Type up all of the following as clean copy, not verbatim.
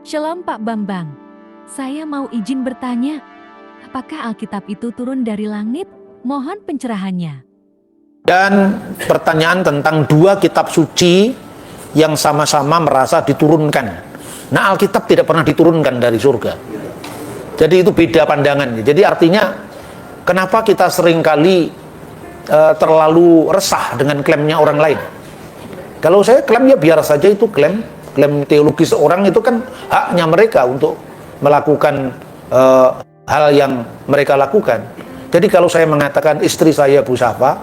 Shalom Pak Bambang, saya mau izin bertanya, apakah Alkitab itu turun dari langit? Mohon pencerahannya. Dan pertanyaan tentang dua kitab suci yang sama-sama merasa diturunkan. Nah, Alkitab tidak pernah diturunkan dari surga. Jadi itu beda pandangan. Jadi artinya kenapa kita seringkali terlalu resah dengan klaimnya orang lain. Kalau saya klaim ya biar saja, itu klaim teologis orang, itu kan haknya mereka untuk melakukan hal yang mereka lakukan. Jadi kalau saya mengatakan istri saya Bu Safa,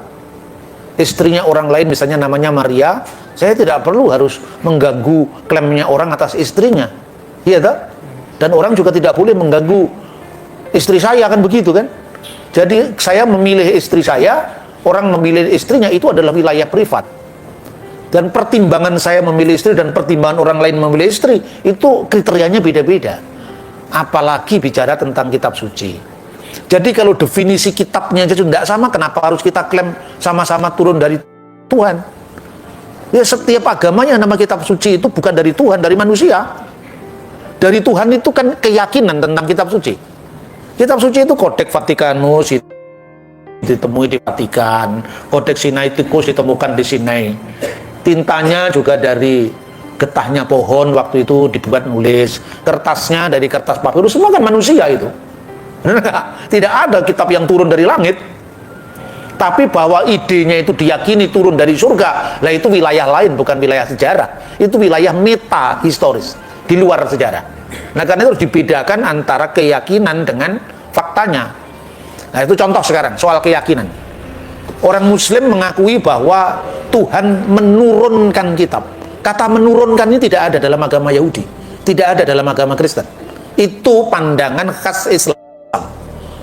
istrinya orang lain misalnya namanya Maria, saya tidak perlu harus mengganggu klaimnya orang atas istrinya, iya tak? Dan orang juga tidak boleh mengganggu istri saya, kan begitu kan? Jadi saya memilih istri saya, orang memilih istrinya, itu adalah wilayah privat. Dan pertimbangan saya memilih istri dan pertimbangan orang lain memilih istri, itu kriterianya beda-beda. Apalagi bicara tentang kitab suci. Jadi kalau definisi kitabnya aja tidak sama, kenapa harus kita klaim sama-sama turun dari Tuhan? Ya, setiap agamanya nama kitab suci itu bukan dari Tuhan, dari manusia. Dari Tuhan itu kan keyakinan tentang kitab suci. Kitab suci itu Kodeks Vatikanus ditemui di Vatikan, Kodeks Sinaiticus ditemukan di Sinai. Tintanya juga dari getahnya pohon waktu itu dibuat nulis, kertasnya dari kertas papirus, semua kan manusia itu. Tidak ada kitab yang turun dari langit. Tapi bahwa idenya itu diyakini turun dari surga, lah itu wilayah lain, bukan wilayah sejarah. Itu wilayah meta historis, di luar sejarah. Nah, karena itu harus dibedakan antara keyakinan dengan faktanya. Nah, itu contoh sekarang soal keyakinan. Orang Muslim mengakui bahwa Tuhan menurunkan kitab. Kata menurunkan ini tidak ada dalam agama Yahudi, tidak ada dalam agama Kristen. Itu pandangan khas Islam,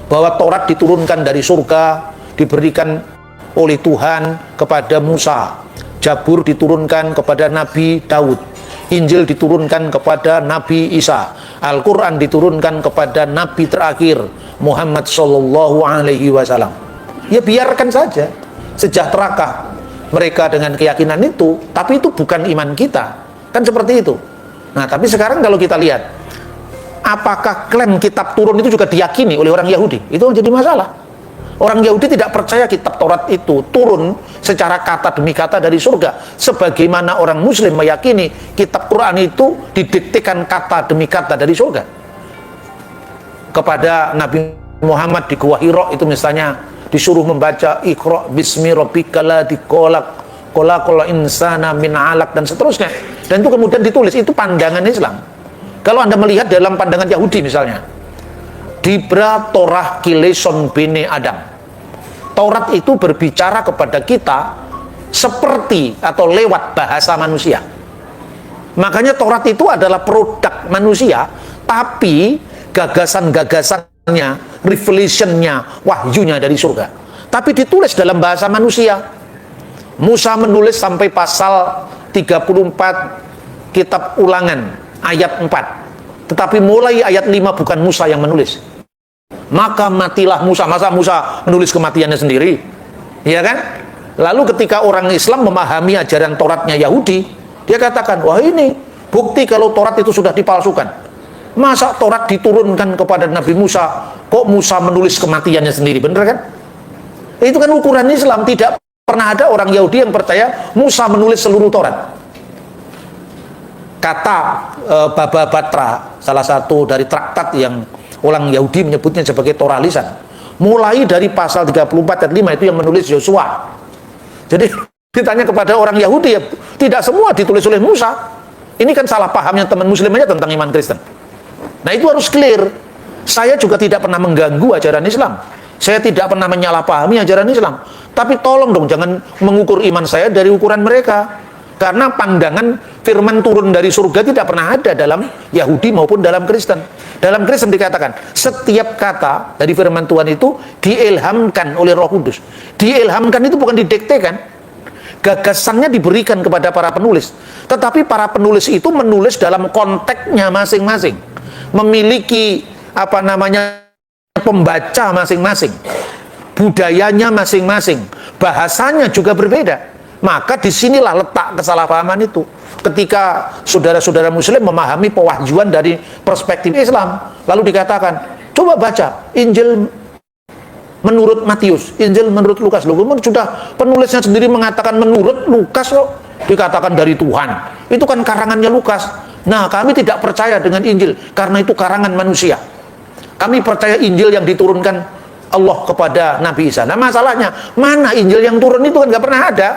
bahwa Taurat diturunkan dari surga, diberikan oleh Tuhan kepada Musa, Zabur diturunkan kepada Nabi Daud, Injil diturunkan kepada Nabi Isa, Al-Quran diturunkan kepada Nabi terakhir Muhammad Sallallahu Alaihi Wasallam. Ya biarkan saja, sejahterakah mereka dengan keyakinan itu, tapi itu bukan iman kita, kan seperti itu. Nah, tapi sekarang kalau kita lihat, apakah klaim kitab turun itu juga diyakini oleh orang Yahudi? Itu jadi masalah. Orang Yahudi tidak percaya kitab Taurat itu turun secara kata demi kata dari surga, sebagaimana orang Muslim meyakini kitab Quran itu didiktekan kata demi kata dari surga. Kepada Nabi Muhammad di Gua Hira itu misalnya disuruh membaca Iqra bismi rabbikal ladzi khalaqal insana min 'alaq dan seterusnya. Dan itu kemudian ditulis, itu pandangan Islam. Kalau Anda melihat dalam pandangan Yahudi misalnya, Dibra Torah Kileson Bene Adam. Taurat itu berbicara kepada kita seperti atau lewat bahasa manusia. Makanya Taurat itu adalah produk manusia, tapi gagasan-gagasannya, revelationnya, wahyunya dari surga. Tapi ditulis dalam bahasa manusia. Musa menulis sampai pasal 34 kitab Ulangan ayat 4. Tetapi mulai ayat 5 bukan Musa yang menulis. Maka matilah Musa. Masa Musa menulis kematiannya sendiri? Iya kan? Lalu ketika orang Islam memahami ajaran Tauratnya Yahudi, dia katakan, wah ini bukti kalau Taurat itu sudah dipalsukan. Masa Taurat diturunkan kepada Nabi Musa, kok Musa menulis kematiannya sendiri? Bener kan? Itu kan ukuran Islam. Tidak pernah ada orang Yahudi yang percaya Musa menulis seluruh Taurat. Kata Baba Batra, salah satu dari traktat yang orang Yahudi menyebutnya sebagai Torah lisan, mulai dari pasal 34 ayat 5 itu yang menulis Yosua. Jadi ditanya kepada orang Yahudi, ya tidak semua ditulis oleh Musa. Ini kan salah pahamnya teman Muslim aja tentang iman Kristen. Nah, itu harus clear. Saya juga tidak pernah mengganggu ajaran Islam. Saya tidak pernah menyalahpahami ajaran Islam. Tapi tolong dong jangan mengukur iman saya dari ukuran mereka. Karena pandangan firman turun dari surga tidak pernah ada dalam Yahudi maupun dalam Kristen. Dalam Kristen dikatakan, setiap kata dari firman Tuhan itu diilhamkan oleh Roh Kudus. Diilhamkan itu bukan didiktekan. Gagasannya diberikan kepada para penulis. Tetapi para penulis itu menulis dalam konteksnya masing-masing. Memiliki pembaca masing-masing, budayanya masing-masing, bahasanya juga berbeda. Maka disinilah letak kesalahpahaman itu. Ketika saudara-saudara muslim memahami pewahyuan dari perspektif Islam, lalu dikatakan, coba baca Injil menurut Matius, Injil menurut Lukas. Loh, sudah penulisnya sendiri mengatakan menurut Lukas kok dikatakan dari Tuhan. Itu kan karangannya Lukas. Nah, kami tidak percaya dengan Injil karena itu karangan manusia. Kami percaya Injil yang diturunkan Allah kepada Nabi Isa. Nah, masalahnya mana Injil yang turun itu kan nggak pernah ada.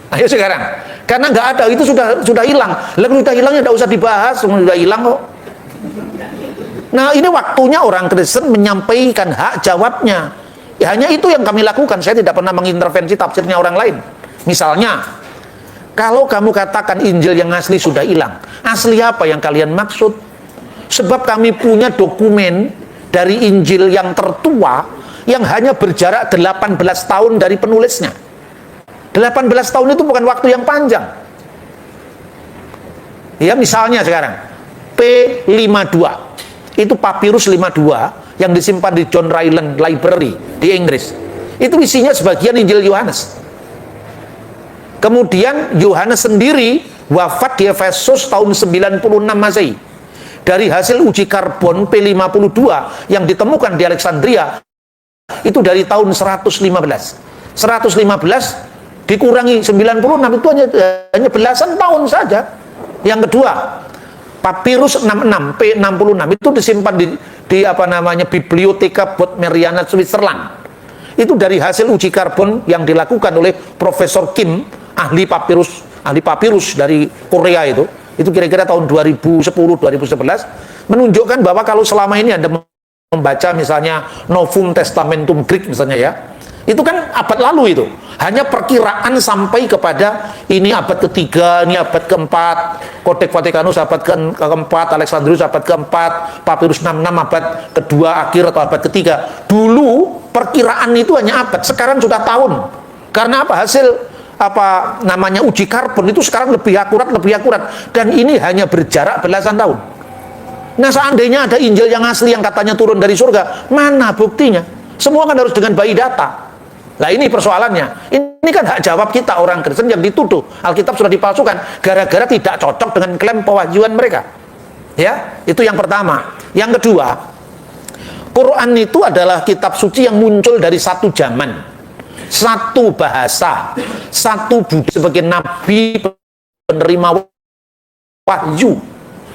Ayo sekarang, karena nggak ada itu sudah hilang. Lalu sudah hilangnya nggak usah dibahas, sudah hilang kok. Nah, ini waktunya orang Kristen menyampaikan hak jawabnya. Ya, hanya itu yang kami lakukan. Saya tidak pernah mengintervensi tafsirnya orang lain. Misalnya, kalau kamu katakan Injil yang asli sudah hilang, asli apa yang kalian maksud? Sebab kami punya dokumen dari Injil yang tertua yang hanya berjarak 18 tahun dari penulisnya. 18 tahun itu bukan waktu yang panjang. Ya, misalnya sekarang P52 itu papirus 52 yang disimpan di John Ryland Library di Inggris. Itu isinya sebagian Injil Yohanes. Kemudian Yohanes sendiri wafat di Efesus tahun 96 Masehi. Dari hasil uji karbon P52 yang ditemukan di Alexandria itu dari tahun 115 dikurangi 96 itu hanya belasan tahun saja. Yang kedua, papirus 66 P66 itu disimpan di apa namanya Bibliotheca Bodmeriana Switzerland. Itu dari hasil uji karbon yang dilakukan oleh Profesor Kim, ahli papirus dari Korea itu kira-kira tahun 2010-2011, menunjukkan bahwa kalau selama ini Anda membaca misalnya Novum Testamentum Greek misalnya ya, itu kan abad lalu itu hanya perkiraan sampai kepada ini abad ketiga, ini abad keempat, Codex Vaticanus abad keempat, Alexandrius abad keempat, Papyrus 66 abad kedua akhir atau abad ketiga. Dulu perkiraan itu hanya abad, sekarang sudah tahun. Karena apa? Hasil apa namanya uji karbon itu sekarang lebih akurat dan ini hanya berjarak belasan tahun. Nah, seandainya ada Injil yang asli yang katanya turun dari surga, mana buktinya? Semua kan harus dengan bayi data. Nah, ini persoalannya. Ini kan hak jawab kita orang Kristen yang dituduh Alkitab sudah dipalsukan gara-gara tidak cocok dengan klaim pewahyuan mereka. Ya, itu yang pertama. Yang kedua, Quran itu adalah kitab suci yang muncul dari satu zaman, satu bahasa, satu budi sebagai nabi penerima wahyu,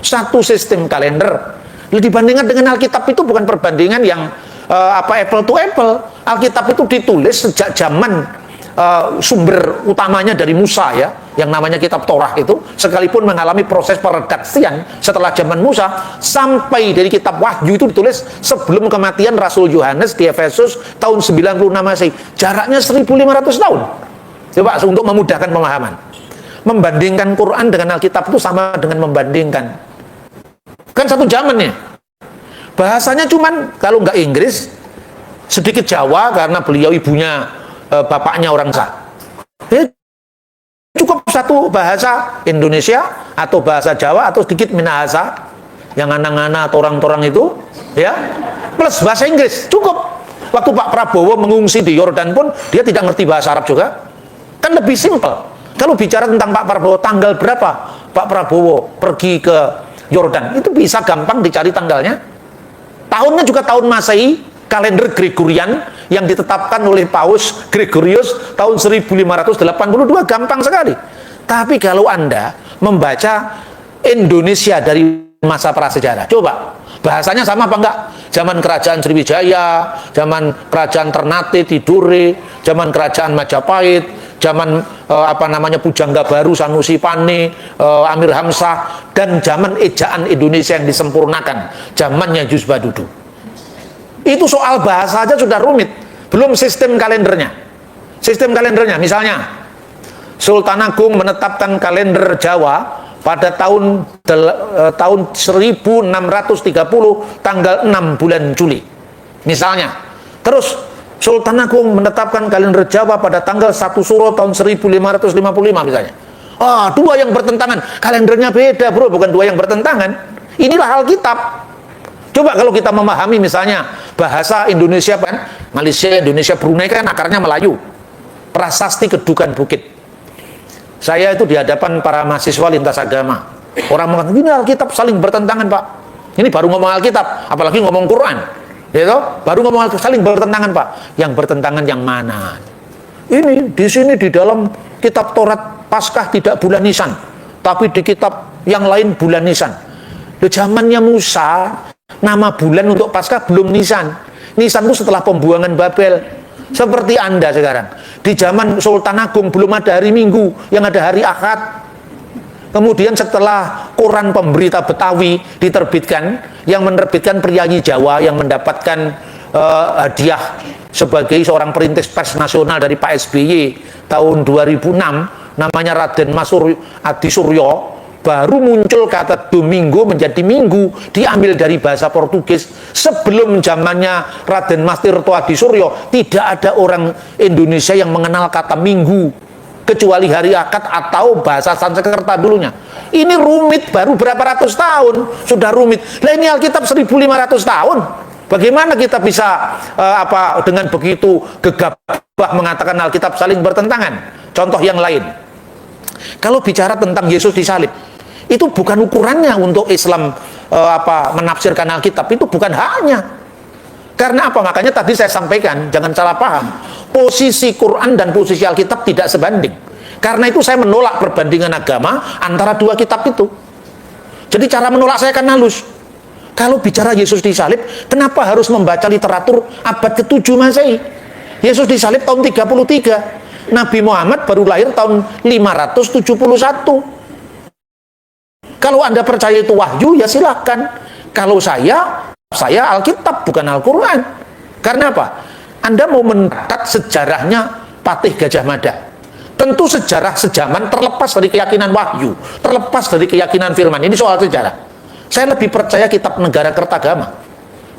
satu sistem kalender. Dibandingkan dengan Alkitab itu bukan perbandingan yang apple to apple. Alkitab itu ditulis sejak zaman sumber utamanya dari Musa ya, yang namanya kitab Torah itu, sekalipun mengalami proses peredaksian setelah zaman Musa, sampai dari kitab Wahyu itu ditulis sebelum kematian Rasul Yohanes di Efesus tahun 96 Masehi. Jaraknya 1500 tahun. Coba untuk memudahkan pemahaman. Membandingkan Quran dengan Alkitab itu sama dengan membandingkan, kan satu zaman ya. Bahasanya cuman kalau nggak Inggris, sedikit Jawa karena beliau ibunya bapaknya orang Sa. Cukup satu bahasa Indonesia atau bahasa Jawa atau sedikit Minahasa yang anak-anak atau orang-orang itu ya, plus bahasa Inggris cukup. Waktu Pak Prabowo mengungsi di Yordan pun dia tidak ngerti bahasa Arab juga. Kan lebih simpel. Kalau bicara tentang Pak Prabowo, tanggal berapa Pak Prabowo pergi ke Yordan, itu bisa gampang dicari tanggalnya. Tahunnya juga tahun Masehi, kalender Gregorian yang ditetapkan oleh Paus Gregorius tahun 1582, gampang sekali. Tapi kalau Anda membaca Indonesia dari masa prasejarah, coba bahasanya sama apa enggak? Zaman kerajaan Sriwijaya, zaman kerajaan Ternate Tidore, zaman kerajaan Majapahit, zaman apa namanya Pujangga Baru Sanusi Pane, Amir Hamzah, dan zaman ejaan Indonesia yang disempurnakan, zamannya Jus Badudu. Itu soal bahasa aja sudah rumit, belum sistem kalendernya. Sistem kalendernya misalnya Sultan Agung menetapkan kalender Jawa pada tahun 1630 tanggal 6 bulan Juli misalnya. Terus Sultan Agung menetapkan kalender Jawa pada tanggal 1 Suro tahun 1555 misalnya. Dua yang bertentangan, kalendernya beda bro, bukan dua yang bertentangan. Inilah Alkitab. Coba kalau kita memahami misalnya bahasa Indonesia kan, Malaysia, Indonesia, Brunei kan akarnya Melayu. Prasasti Kedukan Bukit. Saya itu di hadapan para mahasiswa lintas agama. Orang mengatakan, ini Alkitab saling bertentangan, Pak. Ini baru ngomong Alkitab, apalagi ngomong Quran. Gitu? Baru ngomong Alkitab, saling bertentangan, Pak. Yang bertentangan yang mana? Ini, di sini, di dalam kitab Taurat, Paskah tidak bulan Nisan. Tapi di kitab yang lain bulan Nisan. Di zamannya Musa, nama bulan untuk Paskah belum Nisan. Nisan itu setelah pembuangan Babel. Seperti Anda sekarang. Di zaman Sultan Agung belum ada hari Minggu, yang ada hari Ahad. Kemudian setelah koran pemberita Betawi diterbitkan, yang menerbitkan penyanyi Jawa yang mendapatkan hadiah sebagai seorang perintis pers nasional dari Pak SBY tahun 2006, namanya Raden Mas Adi Suryo, baru muncul kata Domingo menjadi Minggu, diambil dari bahasa Portugis. Sebelum zamannya Raden Mas Tirto Adi Suryo, tidak ada orang Indonesia yang mengenal kata Minggu, kecuali hari Akad atau bahasa Sanskerta dulunya. Ini rumit, baru berapa ratus tahun sudah rumit. Lah ini Alkitab 1500 tahun. Bagaimana kita bisa dengan begitu gegabah mengatakan Alkitab saling bertentangan? Contoh yang lain. Kalau bicara tentang Yesus disalib, itu bukan ukurannya untuk Islam menafsirkan Alkitab, itu bukan haknya. Karena apa? Makanya tadi saya sampaikan, jangan salah paham. Posisi Quran dan posisi Alkitab tidak sebanding. Karena itu saya menolak perbandingan agama antara dua kitab itu. Jadi cara menolak saya kan halus. Kalau bicara Yesus disalib, kenapa harus membaca literatur abad ke-7 Masehi? Yesus disalib tahun 33. Nabi Muhammad baru lahir tahun 571. Kalau Anda percaya itu wahyu, ya silakan. Kalau saya Alkitab, bukan Al-Quran. Karena apa? Anda mau mencatat sejarahnya Patih Gajah Mada. Tentu sejarah sejaman terlepas dari keyakinan wahyu, terlepas dari keyakinan firman. Ini soal sejarah. Saya lebih percaya kitab Negara Kertagama.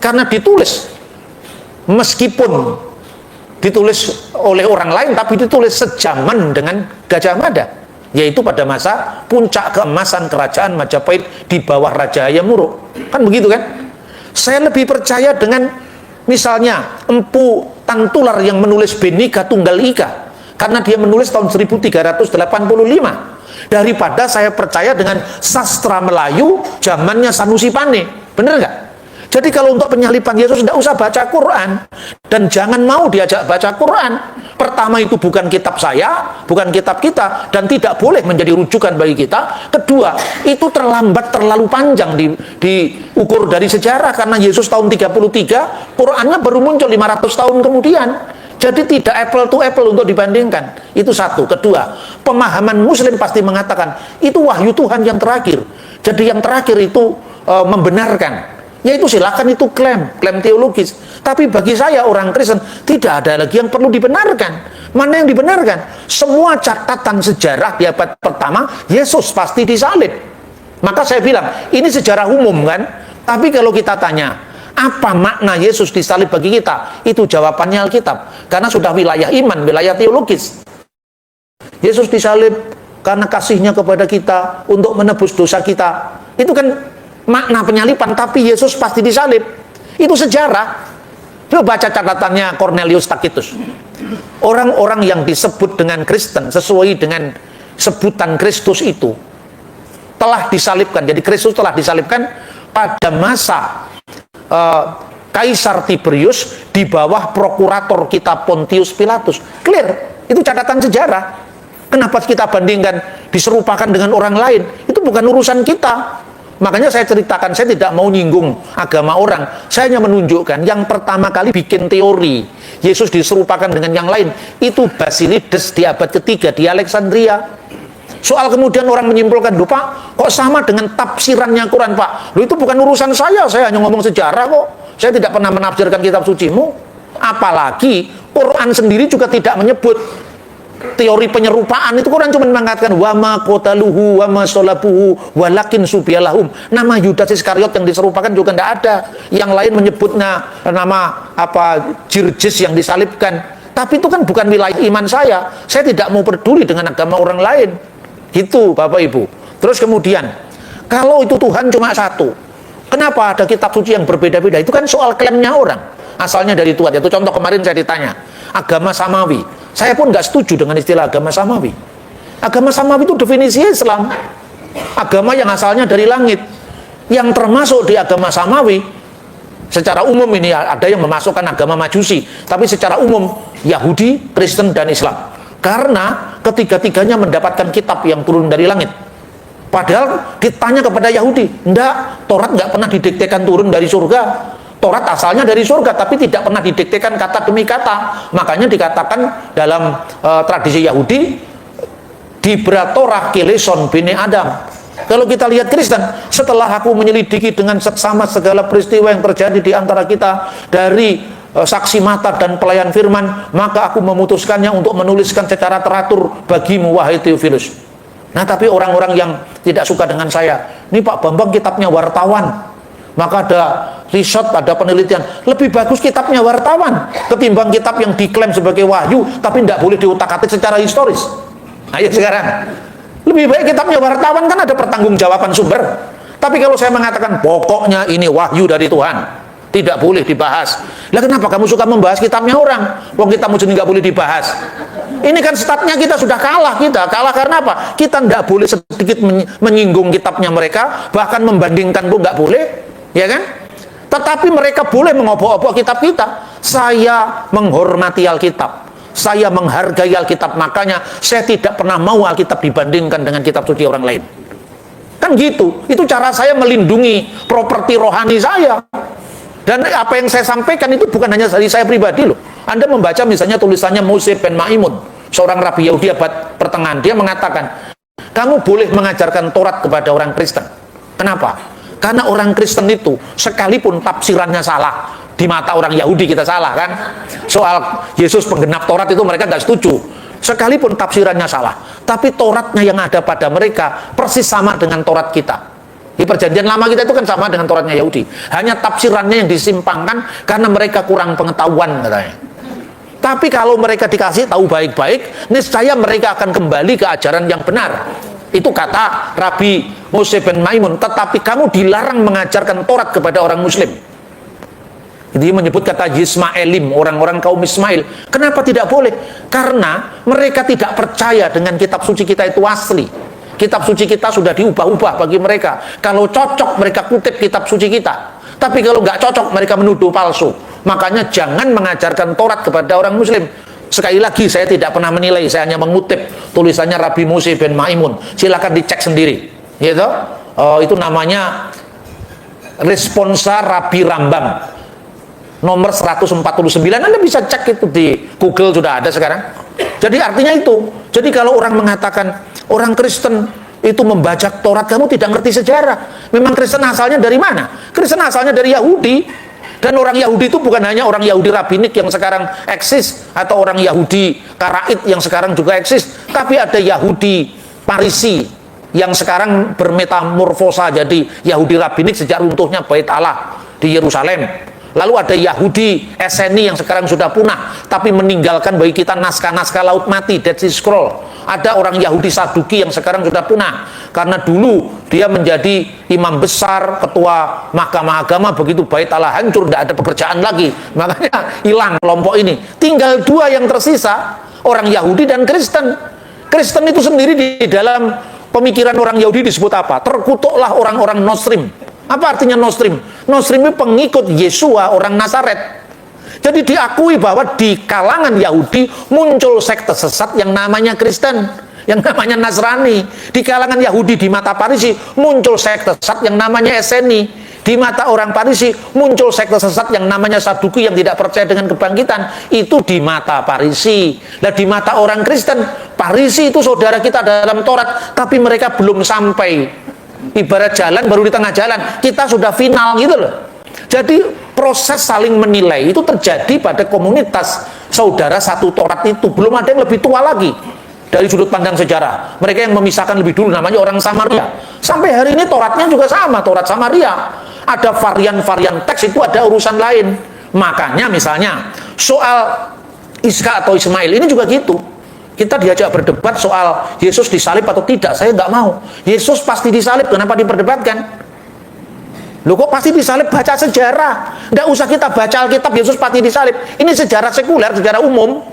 Karena ditulis, meskipun ditulis oleh orang lain, tapi ditulis sejaman dengan Gajah Mada. Yaitu pada masa puncak keemasan kerajaan Majapahit di bawah Raja Hayam Wuruk. Kan begitu kan? Saya lebih percaya dengan misalnya Empu Tantular yang menulis Bhinneka Tunggal Ika, karena dia menulis tahun 1385, daripada saya percaya dengan sastra Melayu zamannya Sanusi Pane. Bener nggak? Jadi kalau untuk penyaliban Yesus tidak usah baca Quran, dan jangan mau diajak baca Quran. Pertama, itu bukan kitab saya, bukan kitab kita, dan tidak boleh menjadi rujukan bagi kita. Kedua, itu terlambat, terlalu panjang diukur dari sejarah, karena Yesus tahun 33, Qurannya baru muncul 500 tahun kemudian. Jadi tidak apple to apple untuk dibandingkan. Itu satu. Kedua, pemahaman Muslim pasti mengatakan itu wahyu Tuhan yang terakhir. Jadi yang terakhir itu membenarkan. Yaitu silakan, itu klaim teologis. Tapi bagi saya orang Kristen tidak ada lagi yang perlu dibenarkan. Mana yang dibenarkan? Semua catatan sejarah di abad pertama Yesus pasti disalib. Maka saya bilang ini sejarah umum kan. Tapi kalau kita tanya apa makna Yesus disalib bagi kita, itu jawabannya Alkitab. Karena sudah wilayah iman, wilayah teologis. Yesus disalib karena kasihnya kepada kita untuk menebus dosa kita. Itu kan makna penyaliban, tapi Yesus pasti disalib. Itu sejarah. Coba baca catatannya Cornelius Tacitus. Orang-orang yang disebut dengan Kristen sesuai dengan sebutan Kristus itu telah disalibkan. Jadi Kristus telah disalibkan pada masa Kaisar Tiberius di bawah prokurator kita Pontius Pilatus. Clear. Itu catatan sejarah. Kenapa kita bandingkan, diserupakan dengan orang lain? Itu bukan urusan kita. Makanya saya ceritakan, saya tidak mau nyinggung agama orang. Saya hanya menunjukkan yang pertama kali bikin teori Yesus diserupakan dengan yang lain, itu Basilides di abad ketiga di Alexandria. Soal kemudian orang menyimpulkan, loh Pak, kok sama dengan tafsirannya Quran Pak? Loh itu bukan urusan saya hanya ngomong sejarah kok. Saya tidak pernah menafsirkan kitab sucimu. Apalagi Quran sendiri juga tidak menyebut teori penyerupaan. Itu Quran cuma mengatakan wa ma qataluhu wa ma salabuhu walakin subyalahum. Nama Yudas Iskariot yang diserupakan juga tidak ada. Yang lain menyebutnya nama Jirjes yang disalibkan. Tapi itu kan bukan wilayah iman saya. Saya tidak mau peduli dengan agama orang lain. Gitu Bapak Ibu. Terus kemudian, kalau itu Tuhan cuma satu, kenapa ada kitab suci yang berbeda-beda? Itu kan soal klaimnya orang. Asalnya dari Tuhan. Itu contoh kemarin saya ditanya, agama Samawi. Saya pun nggak setuju dengan istilah agama Samawi. Agama samawi itu definisi Islam. Agama yang asalnya dari langit. Yang termasuk di agama samawi, secara umum ini ada yang memasukkan agama Majusi, tapi secara umum Yahudi, Kristen, dan Islam. Karena ketiga-tiganya mendapatkan kitab yang turun dari langit. Padahal ditanya kepada Yahudi, enggak, Taurat enggak pernah didiktekan turun dari surga. Taurat asalnya dari surga, tapi tidak pernah didiktekan kata demi kata. Makanya dikatakan dalam tradisi Yahudi, Dibra Torah Kileson Bini Adam. Kalau kita lihat Kristen, setelah aku menyelidiki dengan seksama segala peristiwa yang terjadi di antara kita, dari saksi mata dan pelayan firman, maka aku memutuskannya untuk menuliskan secara teratur bagimu, wahai Theophilus. Nah, tapi orang-orang yang tidak suka dengan saya, ini Pak Bambang kitabnya wartawan, maka ada riset, ada penelitian, lebih bagus kitabnya wartawan ketimbang kitab yang diklaim sebagai wahyu tapi tidak boleh diutak-atik secara historis. Ayo sekarang, lebih baik kitabnya wartawan, kan ada pertanggungjawaban sumber. Tapi kalau saya mengatakan pokoknya ini wahyu dari Tuhan, tidak boleh dibahas. Lah kenapa kamu suka membahas kitabnya orang? Wong kitabmu sendiri nggak boleh dibahas. Ini kan statnya kita sudah kalah. Kita kalah karena apa? Kita nggak boleh sedikit menyinggung kitabnya mereka, bahkan membandingkan pun nggak boleh, ya kan? Tetapi mereka boleh mengobok-obok kitab kita. Saya menghormati Alkitab, saya menghargai Alkitab, makanya saya tidak pernah mau Alkitab dibandingkan dengan kitab suci orang lain. Kan gitu. Itu cara saya melindungi properti rohani saya. Dan apa yang saya sampaikan itu bukan hanya dari saya pribadi loh. Anda membaca misalnya tulisannya Moshe ben Maimun, seorang rabi Yahudi abad pertengahan. Dia mengatakan, kamu boleh mengajarkan Taurat kepada orang Kristen. Kenapa? Karena orang Kristen itu sekalipun tafsirannya salah, di mata orang Yahudi kita salah kan, soal Yesus penggenap Taurat itu mereka nggak setuju. Sekalipun tafsirannya salah, tapi Tauratnya yang ada pada mereka persis sama dengan Taurat kita. Di perjanjian lama kita itu kan sama dengan Tauratnya Yahudi, hanya tafsirannya yang disimpangkan karena mereka kurang pengetahuan katanya. Tapi kalau mereka dikasih tahu baik-baik, niscaya mereka akan kembali ke ajaran yang benar. Itu kata Rabi Moshe ben Maimun. Tetapi kamu dilarang mengajarkan Taurat kepada orang Muslim. Dia menyebut kata Yismaelim, orang-orang kaum Ismail. Kenapa tidak boleh? Karena mereka tidak percaya dengan kitab suci kita itu asli. Kitab suci kita sudah diubah-ubah bagi mereka. Kalau cocok mereka kutip kitab suci kita. Tapi kalau nggak cocok mereka menuduh palsu. Makanya jangan mengajarkan Taurat kepada orang Muslim. Sekali lagi, saya tidak pernah menilai, saya hanya mengutip tulisannya Rabi Moshe ben Maimun. Silakan dicek sendiri. Gitu? Itu namanya Responsa Rabi Rambam. Nomor 149, Anda bisa cek itu di Google, sudah ada sekarang. Jadi artinya itu. Jadi kalau orang mengatakan orang Kristen itu membaca Taurat, kamu tidak ngerti sejarah. Memang Kristen asalnya dari mana? Kristen asalnya dari Yahudi. Dan orang Yahudi itu bukan hanya orang Yahudi Rabinik yang sekarang eksis, atau orang Yahudi Karaid yang sekarang juga eksis, tapi ada Yahudi Parisi yang sekarang bermetamorfosa jadi Yahudi Rabinik sejak runtuhnya Bait Allah di Yerusalem. Lalu ada Yahudi Eseni yang sekarang sudah punah, tapi meninggalkan bagi kita naskah-naskah Laut Mati, Dead Sea Scroll. Ada orang Yahudi Saduki yang sekarang sudah punah, karena dulu dia menjadi imam besar, ketua mahkamah agama, begitu Bait Allah hancur, tidak ada pekerjaan lagi, makanya hilang kelompok ini. Tinggal dua yang tersisa, orang Yahudi dan Kristen. Kristen itu sendiri di dalam pemikiran orang Yahudi disebut apa? Terkutuklah orang-orang Nostrim. Apa artinya Nostrim? Nostrim itu pengikut Yesua, orang Nazaret. Jadi diakui bahwa di kalangan Yahudi muncul sekte sesat yang namanya Kristen, yang namanya Nasrani. Di kalangan Yahudi di mata Parisi muncul sekte sesat yang namanya Eseni. Di mata orang Parisi muncul sekte sesat yang namanya Saduki yang tidak percaya dengan kebangkitan. Itu di mata Parisi. Nah, di mata orang Kristen, Parisi itu saudara kita dalam Taurat, tapi mereka belum sampai. Ibarat jalan baru di tengah jalan, kita sudah final gitu loh. Jadi proses saling menilai itu terjadi pada komunitas saudara satu Taurat itu. Belum ada yang lebih tua lagi dari sudut pandang sejarah. Mereka yang memisahkan lebih dulu namanya orang Samaria. Sampai hari ini Tauratnya juga sama, Taurat Samaria. Ada varian-varian teks, itu ada urusan lain. Makanya misalnya soal Iska atau Ismail ini juga gitu. Kita diajak berdebat soal Yesus disalib atau tidak, saya nggak mau. Yesus pasti disalib, kenapa diperdebatkan? Loh kok pasti disalib? Baca sejarah. Nggak usah kita baca Alkitab, Yesus pasti disalib. Ini sejarah sekuler, sejarah umum.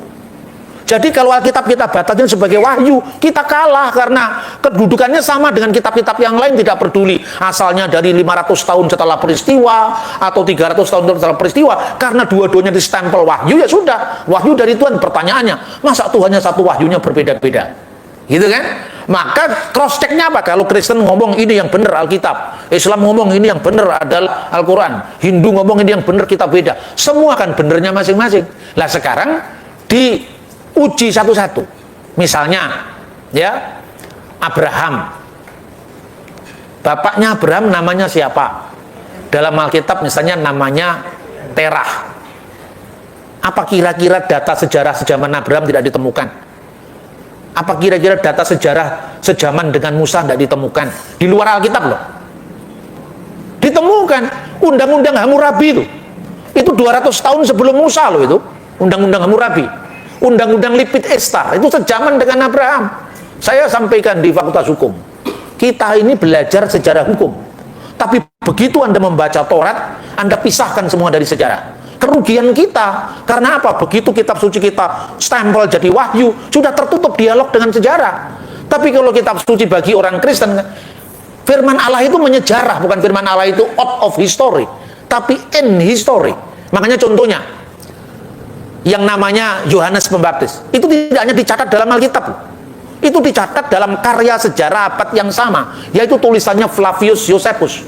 Jadi kalau Alkitab kita batasin sebagai wahyu, kita kalah karena kedudukannya sama dengan kitab-kitab yang lain, tidak peduli asalnya dari 500 tahun setelah peristiwa atau 300 tahun setelah peristiwa, karena dua-duanya distempel wahyu, ya sudah, wahyu dari Tuhan. Pertanyaannya, masa Tuhannya satu, wahyunya berbeda-beda? Gitu kan? Maka cross checknya apa? Kalau Kristen ngomong ini yang benar Alkitab, Islam ngomong ini yang benar adalah Al-Quran, Hindu ngomong ini yang benar, kita beda. Semua kan benernya masing-masing. Lah sekarang diuji satu-satu. Misalnya ya, Abraham, bapaknya Abraham namanya siapa? Dalam Alkitab misalnya namanya Terah. Apa kira-kira data sejarah sejaman Abraham tidak ditemukan? Apa kira-kira data sejarah sejaman dengan Musa tidak ditemukan? Di luar Alkitab loh. Ditemukan. Undang-undang Hammurabi itu 200 tahun sebelum Musa loh itu. Undang-undang Hammurabi. Undang-undang Lipit Estar itu sejaman dengan Abraham. Saya sampaikan di Fakultas Hukum. Kita ini belajar sejarah hukum. Tapi begitu Anda membaca Taurat, Anda pisahkan semua dari sejarah. Kerugian kita, karena apa? Begitu kitab suci kita stempel jadi wahyu, sudah tertutup dialog dengan sejarah. Tapi kalau kitab suci bagi orang Kristen, firman Allah itu menyejarah, bukan firman Allah itu out of history, tapi in history. Makanya contohnya, yang namanya Yohanes Pembaptis, itu tidak hanya dicatat dalam Alkitab, itu dicatat dalam karya sejarah abad yang sama, yaitu tulisannya Flavius Josephus.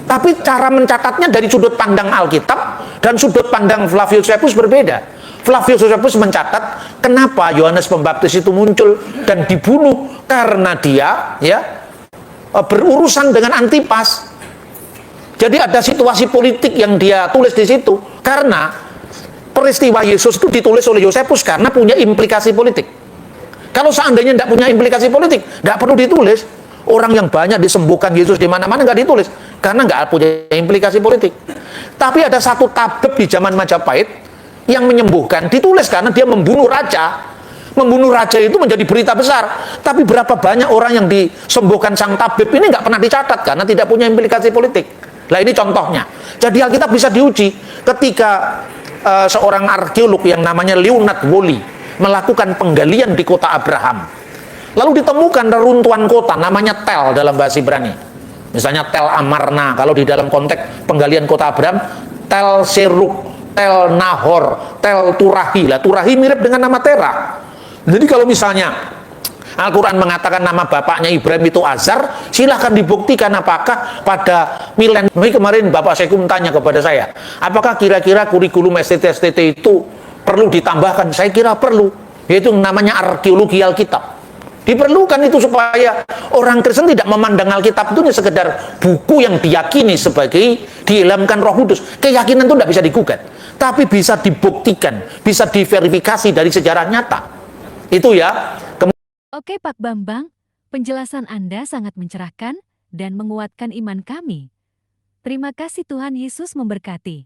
Tapi cara mencatatnya dari sudut pandang Alkitab dan sudut pandang Flavius Josephus berbeda. Flavius Josephus mencatat kenapa Yohanes Pembaptis itu muncul dan dibunuh karena dia ya berurusan dengan Antipas. Jadi ada situasi politik yang dia tulis di situ, karena peristiwa Yesus itu ditulis oleh Josephus karena punya implikasi politik. Kalau seandainya tidak punya implikasi politik, tidak perlu ditulis. Orang yang banyak disembuhkan Yesus di mana-mana nggak ditulis karena nggak punya implikasi politik. Tapi ada satu tabib di zaman Majapahit yang menyembuhkan, ditulis karena dia membunuh raja. Membunuh raja itu menjadi berita besar. Tapi berapa banyak orang yang disembuhkan sang tabib ini nggak pernah dicatat karena tidak punya implikasi politik. Nah ini contohnya. Jadi Alkitab bisa diuji ketika seorang arkeolog yang namanya Leonard Woolley melakukan penggalian di kota Abraham. Lalu ditemukan reruntuhan kota namanya Tel dalam bahasa Ibrani. Misalnya Tel Amarna, kalau di dalam konteks penggalian kota Abraham, Tel Seruk, Tel Nahor, Tel Turahi. Lah Turahi mirip dengan nama Terah. Jadi kalau misalnya Al-Quran mengatakan nama bapaknya Ibrahim itu Azar, silahkan dibuktikan apakah pada milenium. Kemarin Bapak Sekum tanya kepada saya, apakah kira-kira kurikulum STT itu perlu ditambahkan? Saya kira perlu, yaitu namanya arkeologi Alkitab. Diperlukan itu supaya orang Kristen tidak memandang Alkitab itu sekedar buku yang diyakini sebagai diilhamkan Roh Kudus. Keyakinan itu tidak bisa digugat, tapi bisa dibuktikan, bisa diverifikasi dari sejarah nyata. Itu ya. Oke Pak Bambang, penjelasan Anda sangat mencerahkan dan menguatkan iman kami. Terima kasih, Tuhan Yesus memberkati.